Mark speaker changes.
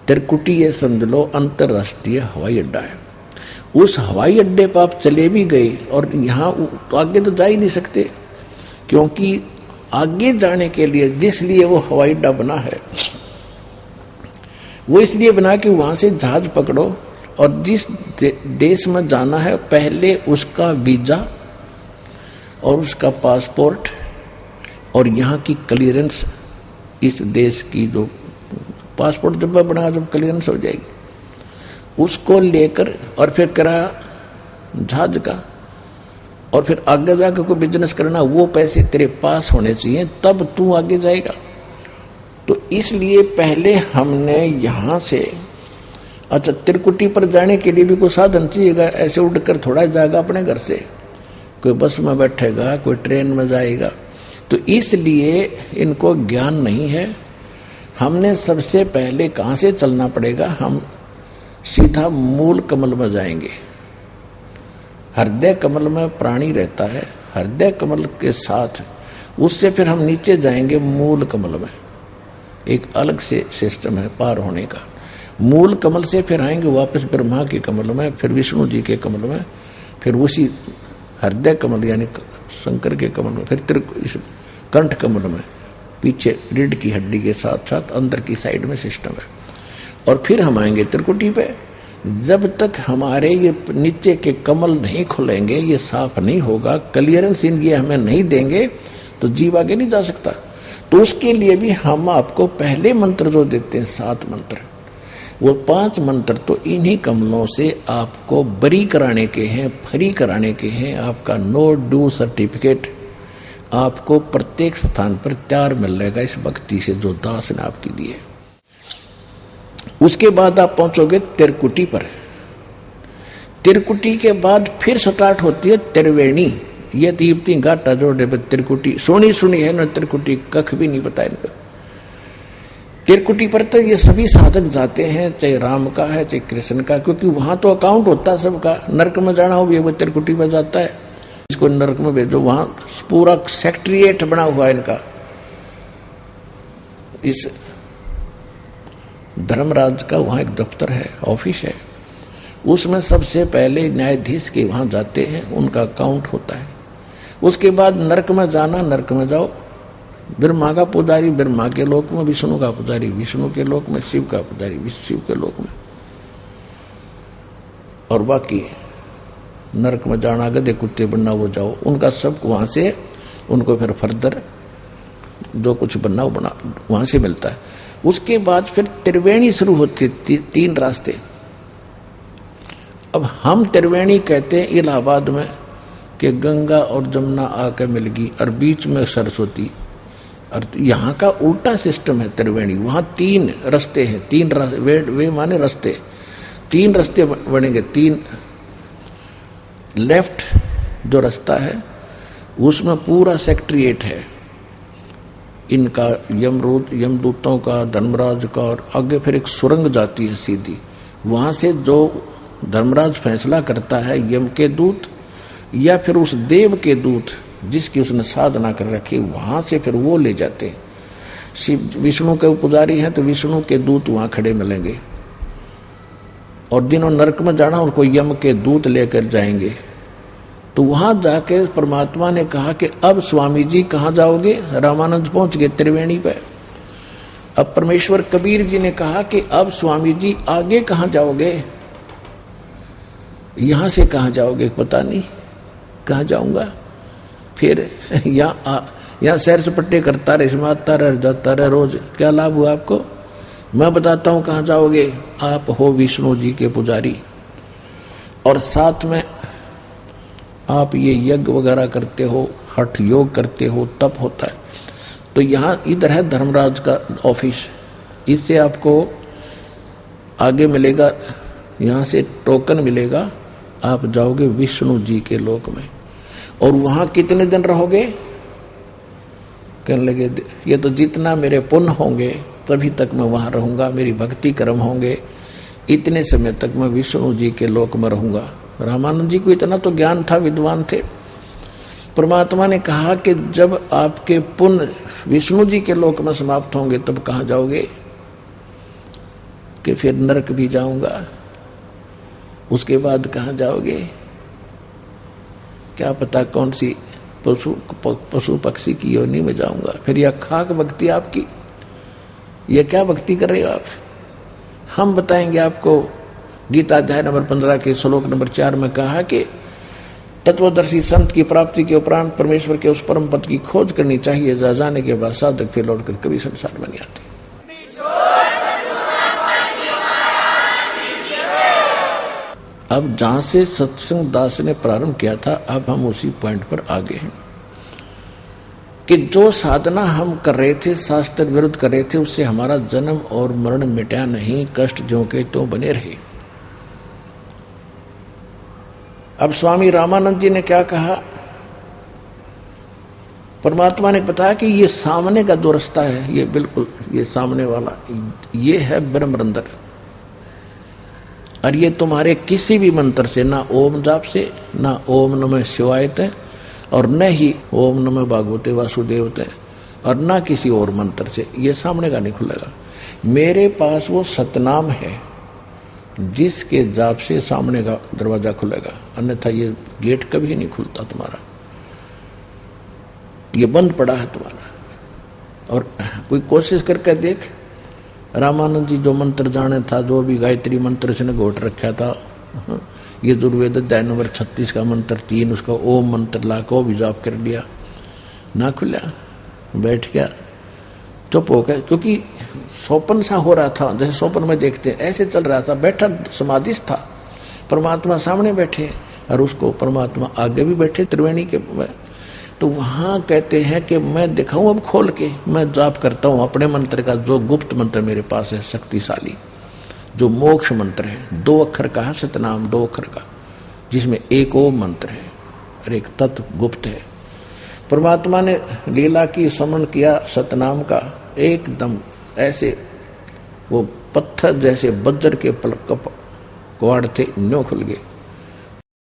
Speaker 1: त्रिकुटी ये समझ लो अंतरराष्ट्रीय हवाई अड्डा है। उस हवाई अड्डे पर आप चले भी गए और यहाँ तो आगे तो जा ही नहीं सकते, क्योंकि आगे जाने के लिए जिस लिए वो हवाई अड्डा बना है वो इसलिए बना कि वहां से जहाज पकड़ो और जिस देश में जाना है पहले उसका वीजा और उसका पासपोर्ट और यहाँ की क्लियरेंस, इस देश की जो पासपोर्ट जब बना जब क्लियरेंस हो जाएगी उसको लेकर और फिर किराया जहाज का और फिर आगे जाकर कोई बिजनेस करना, वो पैसे तेरे पास होने चाहिए तब तू आगे जाएगा। तो इसलिए पहले हमने यहाँ से अच्छा त्रिकुटी पर जाने के लिए भी कोई साधन चाहिएगा, ऐसे उड़कर थोड़ा जाएगा अपने घर से, कोई बस में बैठेगा कोई ट्रेन में जाएगा। तो इसलिए इनको ज्ञान नहीं है। हमने सबसे पहले कहाँ से चलना पड़ेगा, हम सीधा मूल कमल में जाएंगे। हृदय कमल में प्राणी रहता है, हृदय कमल के साथ उससे फिर हम नीचे जाएंगे मूल कमल में। एक अलग से सिस्टम है पार होने का। मूल कमल से फिर आएंगे वापस ब्रह्मा के कमल में, फिर विष्णु जी के कमल में, फिर उसी हृदय कमल यानी शंकर के कमल में, फिर कंठ कमल में, पीछे रीढ़ की हड्डी के साथ साथ अंदर की साइड में सिस्टम है। और फिर हम आएंगे त्रिकुटी पे। जब तक हमारे ये नीचे के कमल नहीं खुलेंगे, ये साफ नहीं होगा, क्लियरेंस ये हमें नहीं देंगे तो जीव आगे नहीं जा सकता। तो उसके लिए भी हम आपको पहले मंत्र जो देते हैं 7 मंत्र, वो 5 मंत्र तो इन्हीं कमलों से आपको बरी कराने के हैं, फ्री कराने के हैं। आपका नो ड्यू सर्टिफिकेट आपको प्रत्येक स्थान पर तैयार मिलेगा इस भक्ति से जो दास ने आपकी दी है। उसके बाद आप पहुंचोगे त्रिकुटी पर। त्रिकुटी के बाद फिर स्टार्ट होती है त्रिवेणी। ये दीप्ति घाटा जोड़े पर त्रिकुटी सुनी है ना, त्रिकुटी कख भी नहीं पता इनका। त्रिकुटी पर तो ये सभी साधक जाते हैं, चाहे राम का है चाहे कृष्ण का, क्योंकि वहां तो अकाउंट होता है सबका। नरक में जाना हो भी वो त्रिकुटी पर जाता है, इसको नरक में भेजो, वहां पूरा सेक्रेटरिएट बना हुआ है इनका। इस धर्मराज का वहां एक दफ्तर है, ऑफिस है, उसमें सबसे पहले न्यायाधीश के वहां जाते हैं, उनका अकाउंट होता है। उसके बाद नरक में जाना, नरक में जाओ, ब्रह्मा का पुजारी ब्रह्मा के लोक में, विष्णु का पुजारी विष्णु के लोक में, शिव का पुजारी शिव के लोक में, और बाकी नरक में जाना गधे कुत्ते बनना वो जाओ, उनका सब वहां से उनको फिर फर्दर जो कुछ बनना वो बना वहां से मिलता है। उसके बाद फिर त्रिवेणी शुरू होती, 3 रास्ते। अब हम त्रिवेणी कहते हैं इलाहाबाद में कि गंगा और जमुना आकर मिलगी और बीच में सरस्वती, और यहाँ का उल्टा सिस्टम है त्रिवेणी। वहां 3 रास्ते हैं, 3 वे माने रास्ते, 3 रास्ते बनेंगे। 3 लेफ्ट जो रास्ता है उसमें पूरा सेक्रेटरिएट है इनका, यमदूतों का, धर्मराज का, और आगे फिर एक सुरंग जाती है सीधी। वहां से जो धर्मराज फैसला करता है, यम के दूत या फिर उस देव के दूत जिसकी उसने साधना कर रखी, वहां से फिर वो ले जाते हैं। शिव विष्णु के पुजारी हैं तो विष्णु के दूत वहां खड़े मिलेंगे, और जिन्होंने नरक में जाना उनको यम के दूत लेकर जाएंगे। तो वहां जाके परमात्मा ने कहा कि अब स्वामी जी कहाँ जाओगे? रामानंद पहुंच गए त्रिवेणी पे। अब परमेश्वर कबीर जी ने कहा कि अब स्वामी जी आगे कहाँ जाओगे? यहां से कहाँ जाओगे? पता नहीं कहाँ जाऊंगा। फिर यहाँ सैर सपट्टे करता रहे, समाता रहे, जाता रहे, रोज क्या लाभ हुआ आपको? मैं बताता हूं कहाँ जाओगे। आप हो विष्णु जी के पुजारी और साथ में आप ये यज्ञ वगैरह करते हो, हठ योग करते हो, तप होता है। तो यहाँ इधर है धर्मराज का ऑफिस, इससे आपको आगे मिलेगा, यहाँ से टोकन मिलेगा, आप जाओगे विष्णु जी के लोक में। और वहां कितने दिन रहोगे? कहने लगे ये तो जितना मेरे पुण्य होंगे तभी तक मैं वहां रहूंगा, मेरी भक्ति कर्म होंगे, इतने समय तक मैं विष्णु जी के लोक में रहूंगा। रामानंद जी को इतना तो ज्ञान था, विद्वान थे। परमात्मा ने कहा कि जब आपके पुण्य विष्णु जी के लोक में समाप्त होंगे तब कहाँ जाओगे? कि फिर नरक भी जाऊंगा, उसके बाद कहाँ जाओगे, क्या पता कौन सी पशु पक्षी की योनि में जाऊंगा। फिर यह खाक भक्ति आपकी, ये क्या भक्ति कर रहे हो आप। हम बताएंगे आपको। गीता अध्याय नंबर 15 के श्लोक नंबर 4 में कहा कि तत्वदर्शी संत की प्राप्ति के उपरांत परमेश्वर के उस परम पद की खोज करनी चाहिए, जहाँ जाने के बाद साधक फिर लौटकर कभी संसार में नहीं आते। अब जहां से सत्संग दास ने प्रारंभ किया था, अब हम उसी पॉइंट पर आगे हैं कि जो साधना हम कर रहे थे, शास्त्र विरुद्ध कर रहे थे, उससे हमारा जन्म और मरण मिटा नहीं, कष्ट जो के तो बने रहे। अब स्वामी रामानंद जी ने क्या कहा, परमात्मा ने बताया कि ये सामने का जो रास्ता है, ये बिल्कुल ये सामने वाला, ये है ब्रह्मरंध्र, और ये तुम्हारे किसी भी मंत्र से, ना ओम जाप से, ना ओम नमः शिवाय ते, और न ही ओम नमः भागवते वासुदेव ते, और ना किसी और मंत्र से ये सामने का नहीं खुलेगा। मेरे पास वो सतनाम है जिसके जाप से सामने का दरवाजा खुलेगा, अन्यथा ये गेट कभी नहीं खुलता तुम्हारा, ये बंद पड़ा है तुम्हारा। और कोई कोशिश करके देख, रामानंद जी जो मंत्र जाने था, जो भी गायत्री मंत्र से ने घोट रखा था, ये दुर्वेद अध्याय नंबर 36 का मंत्र 3, उसका ओम मंत्र ला को भी जाप कर लिया, ना खुला, बैठ गया, चुप हो गया, क्योंकि स्वप्न सा हो रहा था, जैसे स्वप्न में देखते हैं ऐसे चल रहा था, बैठा समाधिस्थ था, परमात्मा सामने बैठे और उसको परमात्मा आगे भी बैठे त्रिवेणी के। तो वहां कहते हैं कि मैं दिखाऊं अब खोल के, मैं जाप करता हूं अपने मंत्र का, जो गुप्त मंत्र मेरे पास है शक्तिशाली, जो मोक्ष मंत्र है, 2 अक्षर का है सतनाम, 2 अक्षर का, जिसमें एक ओम मंत्र है और एक तत्व गुप्त है। परमात्मा ने लीला की स्मरण किया सतनाम का, एकदम ऐसे वो पत्थर जैसे वज्र के कवाड़ थे, न्यों खुल गए।